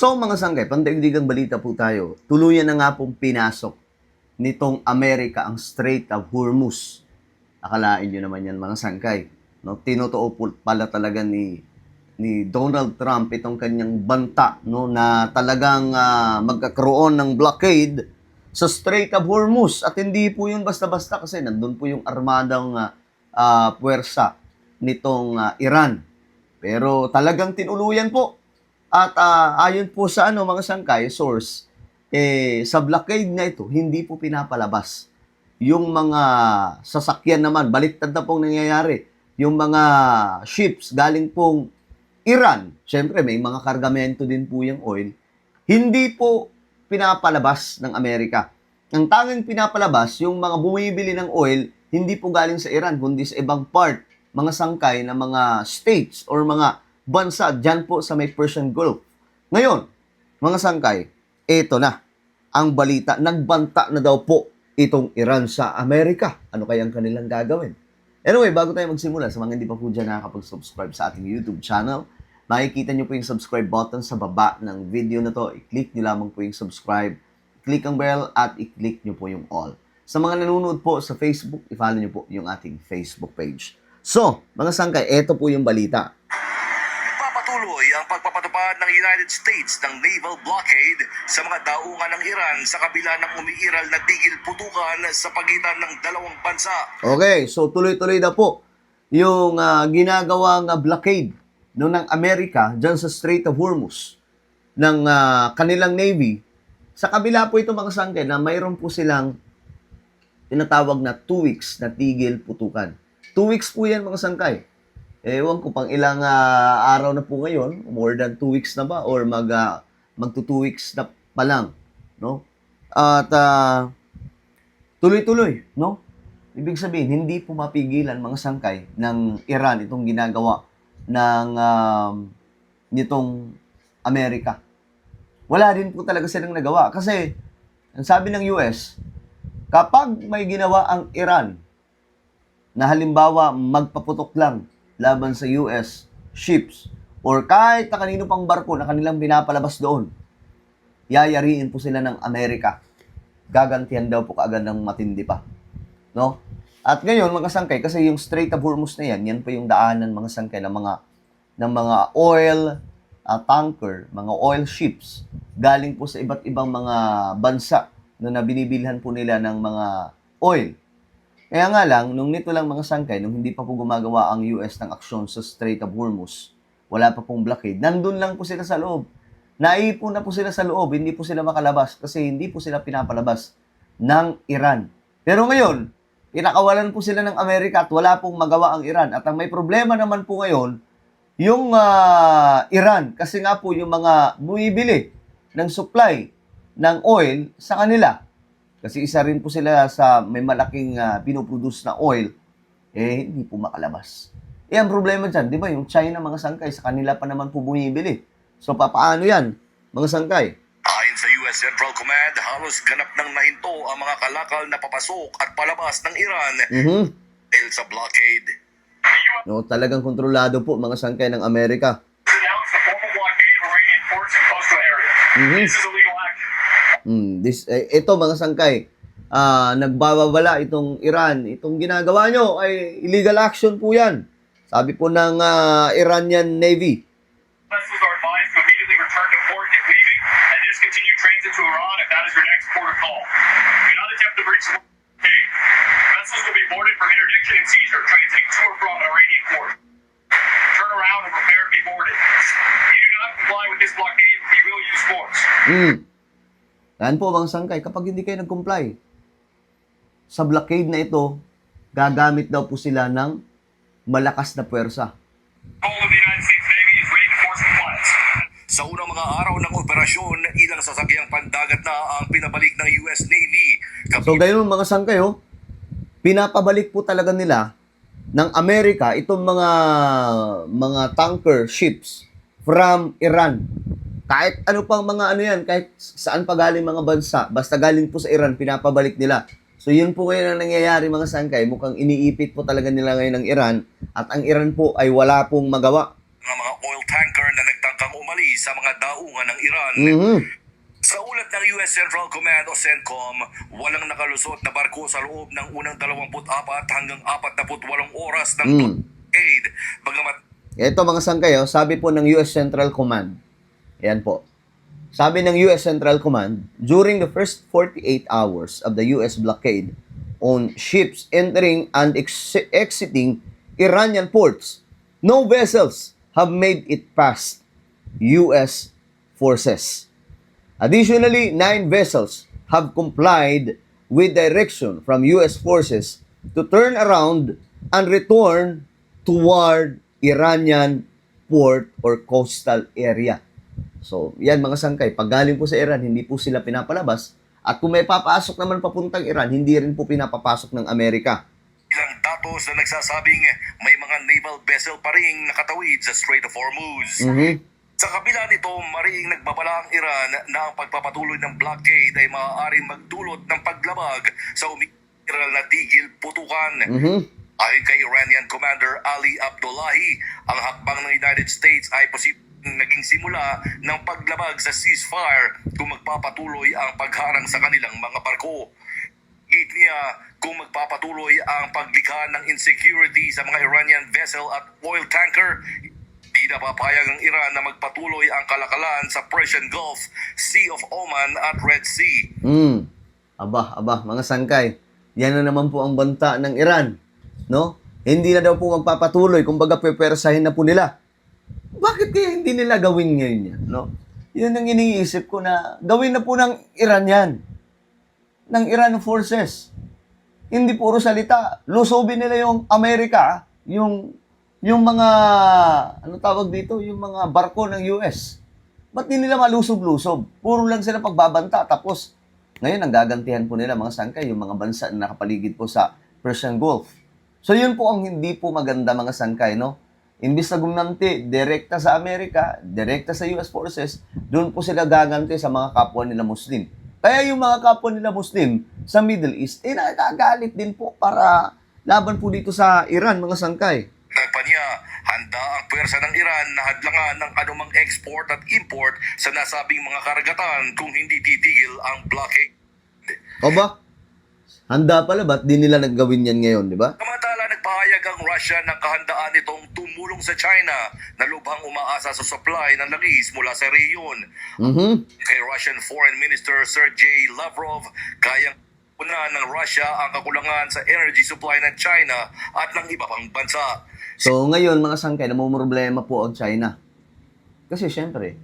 So mga sanggay, pandaigdigang balita po tayo. Tuluyan na nga pong pinasok nitong Amerika ang Strait of Hormuz. Akalain nyo naman yan mga sanggay. No? Tinotoo po pala talaga ni Donald Trump itong kanyang banta, no, na talagang magkakaroon ng blockade sa Strait of Hormuz. At hindi po yun basta-basta kasi nandun po yung armadang puwersa nitong Iran. Pero talagang tinuluyan po. At ayon po sa mga sangkay, source, sa blockade na ito, hindi po pinapalabas. Yung mga sasakyan naman, baliktad na pong nangyayari. Yung mga ships galing pong Iran, syempre may mga kargamento din po yung oil, hindi po pinapalabas ng Amerika. Ang tanging pinapalabas, yung mga bumibili ng oil, hindi po galing sa Iran, kundi sa ibang part, mga sangkay na mga states or mga bansa dyan po sa may Persian Gulf. Ngayon, mga sangkay, eto na ang balita. Nagbanta na daw po itong Iran sa Amerika. Ano kayang kanilang gagawin? Anyway, bago tayo magsimula, sa mga hindi pa po dyan nakakapag-subscribe sa ating YouTube channel, makikita nyo po yung subscribe button sa baba ng video na to. I-click nyo lamang po yung subscribe, click ang bell, at i-click nyo po yung all. Sa mga nanonood po sa Facebook, i-follow nyo po yung ating Facebook page. So, mga sangkay, eto po yung balita. Patuloy ang pagpapatupad ng United States ng naval blockade sa mga daungan ng Iran sa kabila ng umiiral na tigil putukan sa pagitan ng dalawang bansa. Okay, so tuloy-tuloy na po yung ginagawang blockade ng Amerika dyan sa Strait of Hormuz ng kanilang Navy. Sa kabila po ito mga sangkay na mayroon po silang tinatawag na 2 weeks na tigil putukan. 2 weeks po yan mga sangkay. Ewan ko pang ilang araw na po ngayon, more than 2 weeks na ba or magto 2 weeks na pa lang, no? At tuloy-tuloy, no? Ibig sabihin, hindi po mapigilan mga sangkay ng Iran itong ginagawa ng nitong Amerika. Wala din po talaga silang nagawa kasi ang sabi ng US, kapag may ginawa ang Iran na halimbawa magpaputok lang laban sa US ships or kahit na kanino pang barko na kanilang pinapalabas doon, yayariin po sila ng Amerika. Gagantihan daw po kaagad ng matindi pa. No? At ngayon, mga sangkay, kasi yung Strait of Hormuz na yan pa yung daanan mga sangkay ng mga oil tanker, mga oil ships, galing po sa iba't ibang mga bansa na binibilhan po nila ng mga oil. Kaya nga lang, nung nito lang mga sangkay, nung hindi pa po gumagawa ang US ng aksyon sa Strait of Hormuz, wala pa pong blockade, nandun lang po sila sa loob. Naipon na po sila sa loob, hindi po sila makalabas kasi hindi po sila pinapalabas ng Iran. Pero ngayon, pinakawalan po sila ng Amerika at wala pong magawa ang Iran. At ang may problema naman po ngayon, yung Iran, kasi nga po yung mga bumibili ng supply ng oil sa kanila. Kasi isa rin po sila sa may malaking pinoproduce na oil, hindi po makalabas. Ang problema dyan, di ba, yung China mga sangkay, sa kanila pa naman po bumibili. So, paano yan, mga sangkay? Ayon sa US Central Command, halos ganap ng nahinto ang mga kalakal na papasok at palabas ng Iran dahil sa blockade. No, talagang kontrolado po mga sangkay ng Amerika. Ito mga sangkay, nagbababala itong Iran. Itong ginagawa nyo ay illegal action po yan. Sabi po ng Iranian Navy. Vessels are advised to immediately return to port if leaving and discontinue transit to Iran if that is your next port of call. Do not attempt to breach the blockade. Vessels will be boarded for interdiction and seizure transiting to or from an Iranian port. Turn around and prepare to be boarded. If you do not comply with this blockade, we will use force. Yan po mga sangkay, kapag hindi kayo nag-comply sa blockade na ito, gagamit daw po sila ng malakas na puwersa. All of the United States Navy is ready to force compliance. Sa unang mga araw ng operasyon, ilang sasakyang pandagat na ang pinabalik ng US Navy. So gayon mga sangkay, pinapabalik po talaga nila ng Amerika itong mga tanker ships from Iran. Kahit ano pang mga yan, kahit saan pa galing mga bansa, basta galing po sa Iran, pinapabalik nila. So yun po ngayon ang nangyayari mga sangkay, mukhang iniipit po talaga nila ngayon ng Iran, at ang Iran po ay wala pong magawa. Mga oil tanker na nagtangkang umalis sa mga daungan ng Iran. Mhm. Sa ulat ng US Central Command o CENTCOM, walang nakalusot na barko sa loob ng unang 24 hanggang 48 oras ng blockade. Bagamat Ito mga sangkay, sabi po ng US Central Command. Ayan po. Sabi ng US Central Command, during the first 48 hours of the US blockade on ships entering and exiting Iranian ports, no vessels have made it past US forces. Additionally, 9 vessels have complied with direction from US forces to turn around and return toward Iranian port or coastal area. So, yan mga sangkay, pag galing po sa Iran, hindi po sila pinapalabas. At kung may papasok naman papuntang Iran, hindi rin po pinapapasok ng Amerika. ilang datos na nagsasabing may mga naval vessel pa rin nakatawid sa Strait of Hormuz. Mhm. Sa kabila nito, mariing nagbabala ang Iran na ang pagpapatuloy ng blockade ay maaaring magdulot ng paglabag sa umiiral na tigil putukan. Mhm. Ayon kay Iranian Commander Ali Abdullahi, ang hakbang ng United States ay posibleng naging simula ng paglabag sa ceasefire kung magpapatuloy ang pagharang sa kanilang mga barko. Git niya, kung magpapatuloy ang paglikha ng insecurity sa mga Iranian vessel at oil tanker, di na papayag ang Iran na magpatuloy ang kalakalan sa Persian Gulf, Sea of Oman at Red Sea. Aba, mga sangkay. Yan na naman po ang banta ng Iran. No? Hindi na daw po magpapatuloy, kumbaga pepersahin na po nila. Bakit kaya hindi nila gawin ngayon yan? No? Yun ang iniisip ko na gawin na po ng Iran yan. Ng Iran forces. Hindi puro salita. Lusubin nila yung Amerika, yung mga, ano tawag dito, yung mga barko ng US. Ba't di nila malusob-lusob? Puro lang sila pagbabanta. Tapos, ngayon, ang gagantihan po nila, mga sangkay, yung mga bansa na nakapaligid po sa Persian Gulf. So, yun po ang hindi po maganda, mga sangkay, no? Imbis na gumnanti, direkta sa Amerika, direkta sa US forces, doon po sila gaganti sa mga kapwa nila Muslim. Kaya yung mga kapwa nila Muslim sa Middle East, nagagalit din po para laban po dito sa Iran, mga sangkay. Dagpa niya, handa ang pwersa ng Iran na hadlangan ng anumang export at import sa nasabing mga karagatan kung hindi titigil ang blockade. O ba? Handa pala, ba't di nila naggawin yan ngayon, di ba? Samantala, nagpahayag ang Russia ng kahandaan nitong tumulong sa China na lubhang umaasa sa supply ng langis mula sa rehiyon. Mhm. Kay Russian Foreign Minister Sergei Lavrov, kayang una ng Russia ang kakulangan sa energy supply ng China at ng iba pang bansa. So, ngayon, mga sangkay, namumroblema po ang China. Kasi, syempre,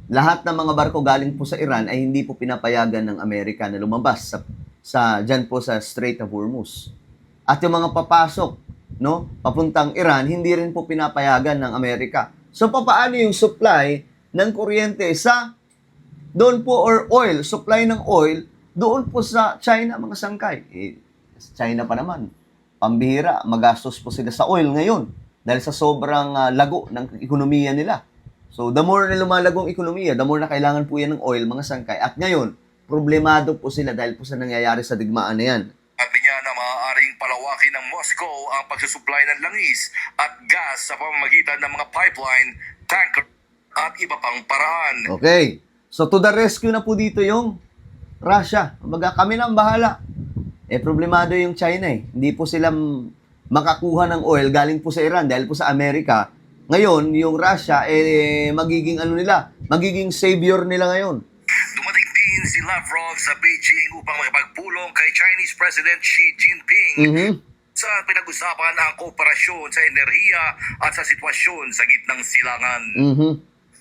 lahat ng mga barko galing po sa Iran ay hindi po pinapayagan ng Amerika na lumabas dyan po sa Strait of Hormuz. At yung mga papasok, no, papuntang Iran, hindi rin po pinapayagan ng Amerika. So, papaano yung supply ng kuryente doon po, or oil, supply ng oil, doon po sa China, mga sangkay. China pa naman. Pambihira, magastos po sila sa oil ngayon dahil sa sobrang lago ng ekonomiya nila. So, the more na lumalagong ekonomiya, the more na kailangan po yan ng oil, mga sangkay. At ngayon, problemado po sila dahil po sa nangyayari sa digmaan na yan. Sabi niya na maaaring palawakin ng Moscow ang pagsusupply ng langis at gas sa pamamagitan ng mga pipeline, tanker at iba pang paraan. Okay. So, to the rescue na po dito yung Russia. Kumbaga, kami na ang bahala. Problemado yung China eh. Hindi po sila makakuha ng oil galing po sa Iran dahil po sa Amerika. Ngayon, yung Russia, magiging magiging savior nila ngayon. Dumating din si Lavrov sa Beijing upang makipagpulong kay Chinese President Xi Jinping sa pinag-usapan ang kooperasyon sa enerhiya at sa sitwasyon sa gitnang silangan.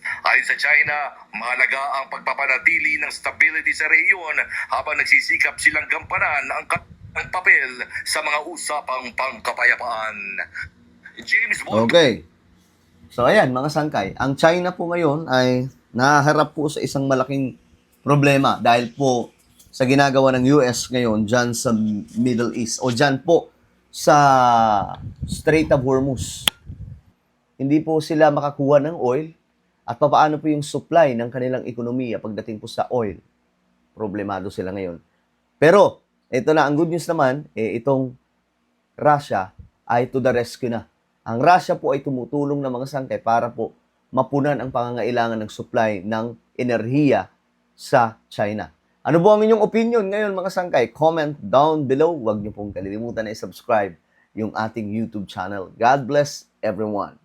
Ayon sa China, mahalaga ang pagpapanatili ng stability sa rehiyon habang nagsisikap silang gampanan ang papel sa mga usapang pangkapayapaan. James Bond. Okay. So, ayan, mga sangkay. Ang China po ngayon ay naharap po sa isang malaking problema dahil po sa ginagawa ng US ngayon dyan sa Middle East o dyan po sa Strait of Hormuz. Hindi po sila makakuha ng oil at papaano po yung supply ng kanilang ekonomiya pagdating po sa oil. Problemado sila ngayon. Pero, ito na, ang good news naman, itong Russia ay to the rescue na. Ang Russia po ay tumutulong na mga sangkay para po mapunan ang pangangailangan ng supply ng enerhiya sa China. Ano po ang inyong opinion ngayon mga sangkay? Comment down below. Huwag niyo pong kalilimutan na i-subscribe yung ating YouTube channel. God bless everyone.